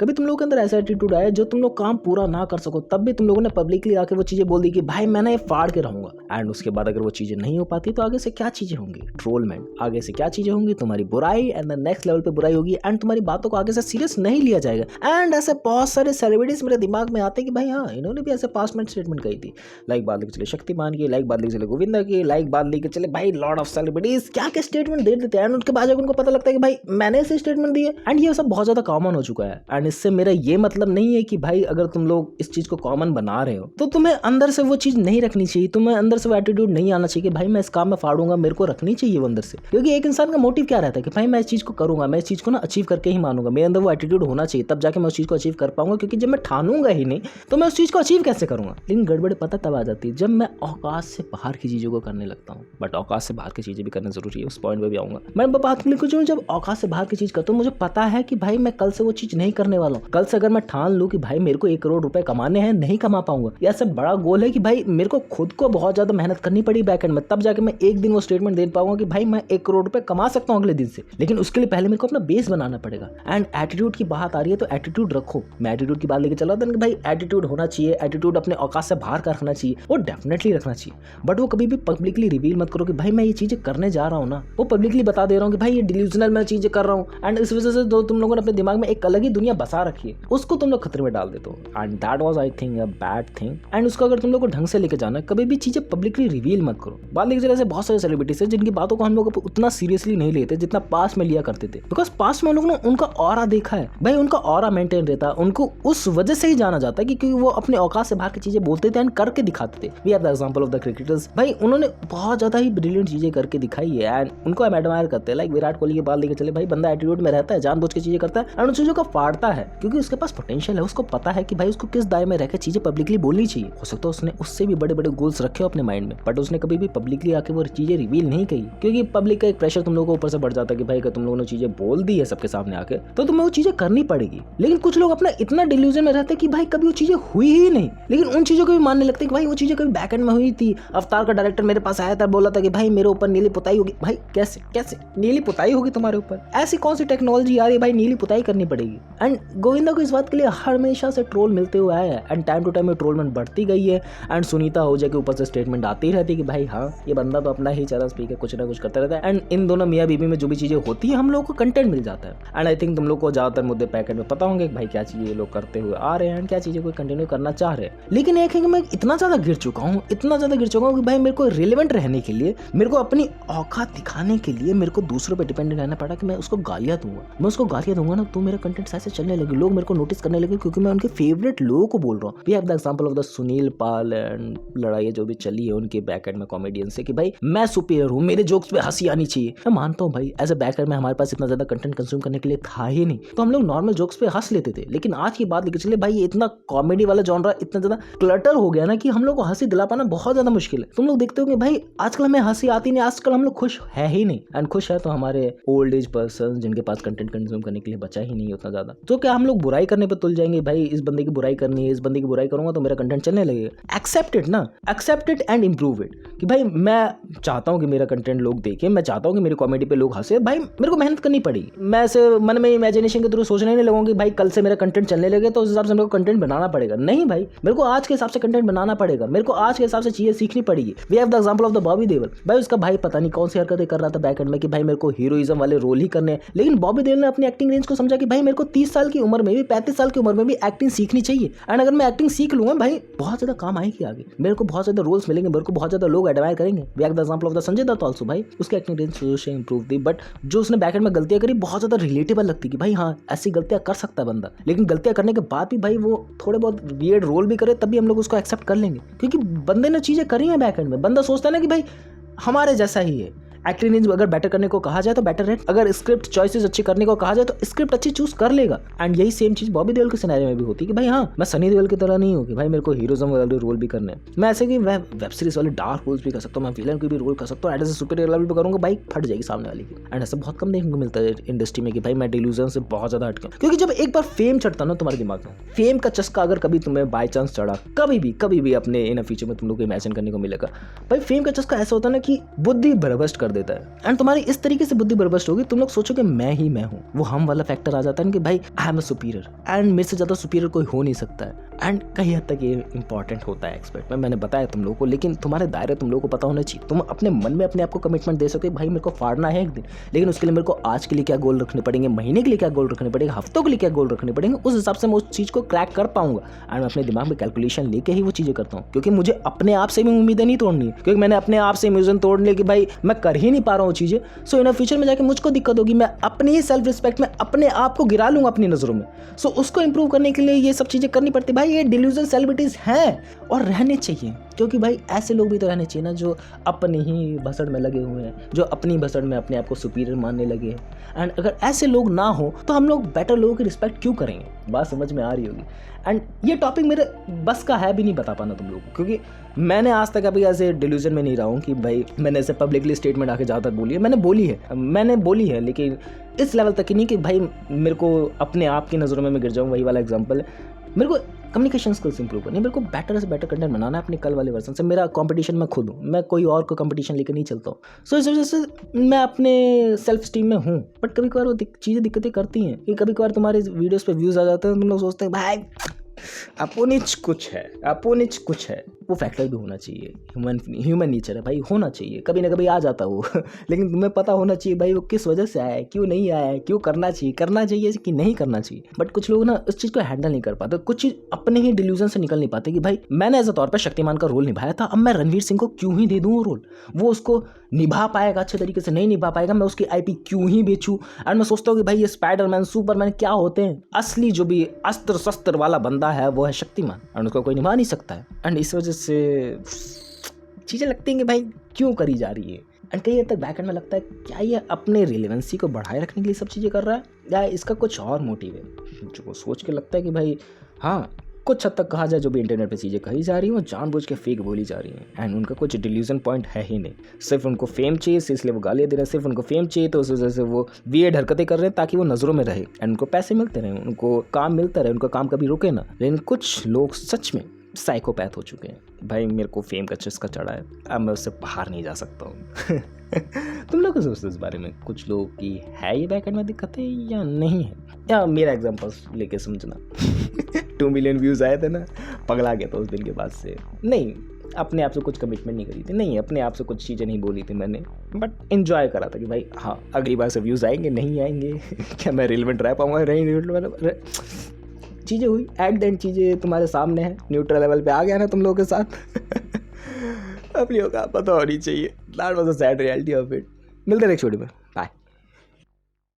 कभी तुम लोगों के अंदर ऐसा एटीट्यूड आया जो तुम लोग काम पूरा ना कर सको तब भी तुम लोगों ने पब्लिकली आके वो चीजें बोल दी कि भाई मैंने ये फाड़ के रहूंगा, एंड उसके बाद अगर वो चीजें नहीं हो पाती तो आगे से क्या चीजें होंगी? ट्रोलमेंट। आगे से क्या चीजें होंगी? तुम्हारी बुराई, एंड द नेक्स्ट लेवल पे बुराई होगी, एंड तुम्हारी बातों को आगे से सीरियस नहीं लिया जाएगा। एंड ऐसे बहुत सारे सेलिब्रिटीज मेरे दिमाग में आते हैं कि भाई हाँ, इन्होंने भी ऐसे पास्ट में स्टेटमेंट कही थी, लाइक बात लेके चले शक्तिमान की, लाइक बात लेके चले गोविंदा की, लाइक बात लेके चले भाई लॉर्ड ऑफ सेलिब्रिटीज क्या क्या स्टेटमेंट दे देते हैं, एंड उनके बाद उनको पता लगता है कि भाई मैंने ऐसे स्टेटमेंट दिए, एंड ये सब बहुत ज्यादा कॉमन हो चुका है। एंड इससे मेरा ये मतलब नहीं है कि भाई अगर तुम लोग इस चीज को कॉमन बना रहे हो तो तुम्हें अंदर से वो चीज नहीं रखनी चाहिए, तुम्हें अंदर से वो एटीट्यूड नहीं आना चाहिए कि भाई मैं इस काम में फाड़ूंगा, मेरे को रखनी चाहिए वो अंदर से। क्योंकि एक इंसान का मोटिव क्या रहता है कि भाई मैं इस चीज को करूंगा, मैं इस चीज को ना अचीव करके ही मानूंगा, मेरे अंदर वो एटीट्यूड होना चाहिए, तब जाके मैं उस चीज को अचीव कर पाऊंगा। क्योंकि जब मैं ठानूंगा ही नहीं तो मैं उस चीज को अचीव कैसे करूंगा? लेकिन गड़बड़ पता तब आ जाती है जब मैं औकात से बाहर की चीजों को करने लगता हूँ। बट औकात से बाहर की चीजें भी करना जरूरी है, उस पॉइंट पे भी आऊंगा। मैं बात लिखूँ जब औकात से बाहर की चीज करता हूँ, मुझे पता है कि भाई मैं कल से वो चीज नहीं करने वाला हूँ। कल से अगर मैं ठान लूँ कि भाई मेरे को 1 करोड़ रुपए कमाने हैं, नहीं कमा पाऊंगा, या सब बड़ा गोल है कि भाई मेरे को खुद को बहुत ज्यादा मेहनत करनी पड़ी बैक एंड में, तब जाके मैं एक दिन वो स्टेटमेंट दे पाऊंगा कि भाई मैं 1 करोड़ रुपए कमा सकता हूँ अगले दिन से। लेकिन उसके लिए पहले मेरे को अपना बेस बनाना पड़ेगा। एंड एटीट्यूड की बात आ रही है तो एटीट्यूड रखो। मैं एटीट्यूड की बात लेके चला था कि भाई एटीट्यूड होना चाहिए, एटीट्यूड अपने औकात से बाहर का रखना चाहिए, वो डेफिनेटली रखना चाहिए। बट वो कभी भी पब्लिकली रिवील मत करो कि भाई मैं ये चीजें करने जा रहा हूँ ना, वो पब्लिकली बता दे रहा हूँ कि भाई ये डिल्यूजनल मैं चीजें कर रहा हूँ, एंड इस वजह से तुम लोगों ने अपने दिमाग में एक अलग ही दुनिया बसा रखी है, उसको तुम लोग खतरे में डाल देते हो। And that was I think a bad thing. And उसको अगर तुम लोग को ढंग से लेके जाना है, कभी भी चीजें पब्लिकली रिवील मत करो। बात लेके चले, ऐसे बहुत सारे सेलिब्रिटीज हैं जिनकी बातों को हम लोग उतना सीरियसली नहीं लेते जितना पास्ट में लिया करते थे। बिकॉज पास्ट में हम लोग ने उनका ऑरा देखा है, भाई उनका ऑरा मेंटेन रहता है, उनको उस वजह से ही जाना जाता है क्योंकि वो अपने औकात से बाहर की चीजें बोलते थे एंड करके दिखाते थे। We have the example of the cricketers, भाई उन्होंने बहुत ज्यादा ही ब्रिलियंट चीजें करके दिखाई है, एंड उनको हम एडमायर करते हैं। लाइक विराट कोहली की बात लेके चले, भाई बंदा एटीट्यूड में रहता है, जानबूझ के चीजें करता है एंड उन चीजों को फाड़ता है क्योंकि उसके पास पोटेंशियल है, उसको पता है कि भाई उसको किस दायरे में रहकर चीजें पब्लिकली बोलनी चाहिए। हो सकता है उसने उससे भी बड़े बड़े गोल्स रखे हो अपने माइंड में, बट उसने कभी भी पब्लिकली आके वो चीजें रिवील नहीं की क्योंकि पब्लिक का एक प्रेशर तुम लोगों को ऊपर से बढ़ जाता है कि भाई अगर तुम लोगों ने चीजें बोल दी है सबके सामने आके तो तुम्हें वो चीजें करनी पड़ेगी। लेकिन कुछ लोग अपना इतना डिल्यूजन में रहते हैं कि भाई कभी वो चीजें हुई ही नहीं, लेकिन उन चीजों को भी मानने लगते हैं कि भाई वो चीजें कभी बैक एंड में हुई थी। अवतार का डायरेक्टर मेरे पास आया था, बोला था कि भाई मेरे ऊपर नीली पुताई होगी। भाई कैसे कैसे नीली पुताई होगी तुम्हारे ऊपर? ऐसी कौन सी टेक्नोलॉजी आ रही है भाई नीली पुताई करनी पड़ेगी? एंड गोविंदा को इस बात के लिए हमेशा से ट्रोल मिलते हुए आया है, एंड टाइम टू टाइम ट्रोलमेंट बढ़ती गई है। एंड सुनीता आहूजा के ऊपर से स्टेटमेंट आती रहती है कि भाई हाँ ये बंदा तो अपना ही चरस पी के कुछ ना कुछ करता रहता है, एंड इन दोनों मियाँ बीवी में जो भी चीजें होती है हम लोगों को कंटेंट मिल जाता है। एंड आई थिंक तुम लोग को ज्यादातर मुद्दे पैकेट में पता होंगे कि भाई क्या चीजें ये लोग करते हुए आ रहे हैं एंड क्या चीजें कोई कंटिन्यू करना चाह रहे हैं। लेकिन एक है कि मैं इतना ज्यादा गिर चुका हूँ कि भाई मेरे को रिलेवेंट रहने के लिए, मेरे को अपनी औकात दिखाने के लिए मेरे को दूसरों पर डिपेंडेंट रहना पड़ा कि मैं उसको गालियां दूंगा। मैं उसको गालियां दूंगा ना तो मेरा कंटेंट ऐसे चलने लगे, लोग मेरे को नोटिस करने लगे क्योंकि मैं उनके फेवरेट लोगों को बोल रहा हूँ। We have the example of the Sunil Pal and लड़ाई जो भी चली है उनके बैक एंड में कॉमेडियन से कि भाई मैं सुपीरियर हूँ, मेरे जोक्स पे हंसी आनी चाहिए। मैं मानता हूँ भाई एज ए बैक एंड में हमारे पास इतना ज्यादा कंटेंट कंज्यूम करने के लिए था ही नहीं, तो हम लोग नॉर्मल जोक्स पे हंस लेते थे। लेकिन आज की बात लेके चले भाई ये इतना कॉमेडी वाला जॉनरा इतना ज्यादा क्लटर हो गया ना कि हम लोग को हंसी दिला पाना बहुत ज्यादा मुश्किल है। तुम लोग देखते हो कि भाई आजकल हमें हंसी आती नहीं, आजकल हम लोग खुश है ही नहीं। एंड खुश है तो हमारे ओल्ड एज पर्सन जिनके पास कंटेंट कंज्यूम करने के लिए बचा ही नहीं उतना ज्यादा, तो क्या हम लोग बुराई करने पे तुल जाएंगे? भाई इस बंदे की बुराई करनी है, इस बंदे की बुराई करूंगा तो मेरा कंटेंट चलने लगेगा। एक्सेप्ट इट ना, accept it and improve it कि भाई मैं चाहता हूँ कि मेरा कंटेंट लोग देखें, मैं चाहता हूँ कि मेरी कॉमेडी पे लोग हंसे। भाई मेरे को मेहनत करनी पड़ेगी, मैं ऐसे मन में इमेजिनेशन के थ्रू सोचने नहीं लगूंगा कि भाई कल से मेरा कंटेंट चलने लगे तो उस हिसाब से मेरे को कंटेंट बनाना पड़ेगा। नहीं भाई, मेरे को आज के हिसाब से कंटेंट बनाना पड़ेगा, मेरे को आज के हिसाब से चीजें सीखनी पड़ेगी। We have the example of the Bobby Deol. भाई उसका भाई पता नहीं कौन सी हरकतें कर रहा था बैक एंड में कि भाई मेरे को हीरोइज्म वाले रोल ही करने हैं, लेकिन बॉबी देओल ने अपनी एक्टिंग रेंज को समझा कि भाई मेरे को 30 साल की उम्र में भी 35 साल की उम्र में भी एक्टिंग सीखनी चाहिए। एंड अगर मैं एक्टिंग सीख लूंगा भाई बहुत ज्यादा काम आएगी आगे, मेरे को बहुत ज्यादा रोल्स मिलेंगे, मेरे को बहुत ज्यादा लोग एडमायर करेंगे। We have the example of the Sanjay Dutt also. भाई उसकी एक्टिंग रेंज से इंप्रूव थी, बट जो उसने बैक एंड में गलतियां करी बहुत ज्यादा रिलेटेबल लगती कि भाई हाँ ऐसी गलतियां कर सकता है बंदा। लेकिन गलतियां करने के बाद भी भाई वो थोड़े बहुत वियर्ड रोल भी करे तब भी हम लोग उसको एक्सेप्ट कर लेंगे क्योंकि बंदे ने चीजें करी है बैक एंड में। बंदा सोचता है ना कि भाई हमारे जैसा ही है। एक्टिंग रेंज अगर बेटर करने को कहा जाए तो बेटर है, अगर स्क्रिप्ट चॉइसेस अच्छी करने को कहा जाए तो स्क्रिप्ट अच्छी चूज कर लेगा। एंड यही सेम चीज बॉबी देओल के सिनेरियो में भी होती है कि भाई हाँ मैं सनी देओल की तरह नहीं हूँ कि भाई मेरे को हीरोइज्म वाले रोल भी करने हैं, मैं ऐसे कि वेब सीरीज वाले डार्क रोल्स भी कर सकता हूँ, मैं विलन की भी रोल कर सकता हूँ, एज ए सुपीरियर लेवल भी करूँगा, भाई फट जाएगी सामने वाली की। एंड ऐसा बहुत कम देखने को मिलता है इंडस्ट्री में कि भाई मैं डिल्यूजन से बहुत ज्यादा हटके, क्योंकि जब एक बार फेम चढ़ता ना तुम्हारे दिमाग में, फेम का चस्का अगर कभी तुम्हें बाय चांस चढ़ा, कभी भी अपने इन फ्यूचर में तुम लोग को इमेजिन करने को मिलेगा, भाई फेम का चस्का ऐसा होता है ना कि बुद्धि भ्रष्ट कर देता है एंड तुम्हारी इस तरीके से बुद्धि बर्बाद होगी, तुम लोग सोचोगे मैं ही मैं हूँ। वो हम वाला फैक्टर आ जाता है कि भाई I am a superior and मेरे से ज़्यादा सुपीरियर कोई हो नहीं सकता है। एंड कई हद तक ये इंपॉर्टेंट होता है एक्सपेक्ट में, मैंने बताया तुम लोगों को, लेकिन तुम्हारे दायरे तुम लोगों को पता होना चाहिए। तुम अपने मन में अपने आप को कमिटमेंट दे सको भाई मेरे को फाड़ना है एक दिन, लेकिन उसके लिए मेरे को आज के लिए क्या गोल रखने पड़ेंगे, महीने के लिए क्या गोल रखने पड़ेंगे, हफ्तों के लिए क्या गोल रखने पड़ेंगे, उस हिसाब से मैं उस चीज़ को क्रैक कर पाऊंगा। एंड मैं अपने दिमाग में कैलकुलेशन लेके ही वो चीज़ें करता हूँ, क्योंकि मुझे अपने आप से भी उम्मीदें नहीं तोड़नी है, क्योंकि मैंने अपने आप से इल्यूजन तोड़ ली कि भाई मैं कर ही नहीं पा रहा हूँ चीज़ें। सो इन फ्यूचर में जाके मुझको दिक्कत होगी, मैं अपनी ही सेल्फ रिस्पेक्ट में अपने आप को गिरा लूंगा अपनी नज़रों में। सो उसको इंप्रूव करने के लिए ये सब चीज़ें करनी पड़ती भाई। ये डिल्यूजन सेलिब्रिटीज़ हैं और रहने चाहिए, क्योंकि भाई ऐसे लोग भी तो रहने चाहिए ना जो अपनी ही भसड़ में लगे हुए हैं, जो अपनी भसड़ में अपने आप को सुपीरियर मानने लगे हैं। एंड अगर ऐसे लोग ना हो तो हम लोग बेटर लोगों की रिस्पेक्ट क्यों करेंगे? बात समझ में आ रही होगी। एंड ये टॉपिक मेरे बस का है भी नहीं बता पाना तुम लोगों को, क्योंकि मैंने आज तक अभी ऐसे डिल्यूजन में नहीं रहा हूँ कि भाई मैंने ऐसे पब्लिकली स्टेटमेंट आके ज़्यादातर बोली है। मैंने बोली है लेकिन इस लेवल तक ही नहीं कि भाई मेरे को अपने आप की नज़रों में मैं गिर जाऊँ। वही वाला एग्जाम्पल है, मेरे को कम्युनिकेशन स्किल्स इंप्रूव करनी है, मेरे को बेटर से बेटर कंटेंट बनाना है अपने कल वाले वर्जन से। मेरा कंपटीशन मैं खुद हूँ, मैं कोई और को कंपटीशन लेकर नहीं चलता हूँ। सो इस वजह से मैं अपने सेल्फ स्टीम में हूँ, बट कभी कभार वो चीज़ें दिक्कतें करती हैं कि कभी कभार तुम्हारे वीडियोस पे व्यूज़ आ जाते हैं, तुम लोग सोचते हैं भाई अपोनिच कुछ है। वो फैक्टर भी होना चाहिए, ह्यूमन नेचर है भाई, होना चाहिए, कभी ना कभी आ जाता वो लेकिन तुम्हें पता होना चाहिए भाई वो किस वजह से आया है, क्यों नहीं आया है, क्यों करना चाहिए कि नहीं करना चाहिए। बट कुछ लोग ना उस चीज़ को हैंडल नहीं कर पाते, कुछ चीज़ अपने ही डिल्यूजन से निकल नहीं पाते कि भाई मैंने एज अ तौर पर शक्तिमान का रोल निभाया था, अब मैं रणवीर सिंह को क्यों ही दे दूँ वो रोल, वो उसको निभा पाएगा अच्छे तरीके से, नहीं निभा पाएगा, मैं उसकी IP क्यों ही बेचूं। एंड मैं सोचता हूँ कि भाई ये स्पाइडरमैन सुपरमैन क्या होते हैं, असली जो भी अस्त्र शस्त्र वाला बंदा है वो है शक्तिमान, एंड उसको कोई निभा नहीं सकता है। एंड इस वजह से चीज़ें लगती हैं कि भाई क्यों करी जा रही है। एंड कई हद तक बैक एंड में लगता है क्या ये अपने रिलेवेंसी को बढ़ाए रखने के लिए सब चीज़ें कर रहा है, या इसका कुछ और मोटिव है। जो सोच के लगता है कि भाई हाँ, कुछ हद तक कहा जाए जो भी इंटरनेट पे चीज़ें कही जा रही हैं वो जानबूझ के फेक बोली जा रही हैं। एंड उनका कुछ डिल्यूजन पॉइंट है ही नहीं, सिर्फ उनको फेम चाहिए इसलिए वो गालियाँ दे रहे हैं, सिर्फ उनको फेम चाहिए तो उस वजह से वो वियर्ड हरकतें कर रहे हैं ताकि वो नज़रों में रहे एंड उनको पैसे मिलते रहे, उनको काम मिलता रहे, उनका काम कभी रुके ना। लेकिन कुछ लोग सच में साइकोपैथ हो चुके हैं भाई, मेरे को फेम का चस्का चढ़ा है, अब मैं उससे बाहर नहीं जा सकता हूँ तुम लोग क्या सोचते हो इस बारे में? कुछ लोग की है ये बैकएंड में दिक्कत है या नहीं है? या मेरा एग्जांपल लेके समझना 2 मिलियन व्यूज़ आए थे ना, पगला गया था उस दिन के बाद से। नहीं, अपने आप से कुछ कमिटमेंट नहीं करी थी, नहीं अपने आप से कुछ चीज़ें नहीं बोली थी मैंने, बट इन्जॉय करा था कि भाई हाँ अगली बार से व्यूज़ आएंगे नहीं आएंगे क्या मैं रिलेवेंट रह पाऊँगा नहीं रिलेवेंट, चीज़ें हुई एट द एंड, चीज़ें तुम्हारे सामने है, न्यूट्रल लेवल पे आ गया ना तुम लोगों के साथ अपनी होगा पता होनी चाहिए। That was the sad reality of it. मिलते हैं नेक्स्ट वीडियो में।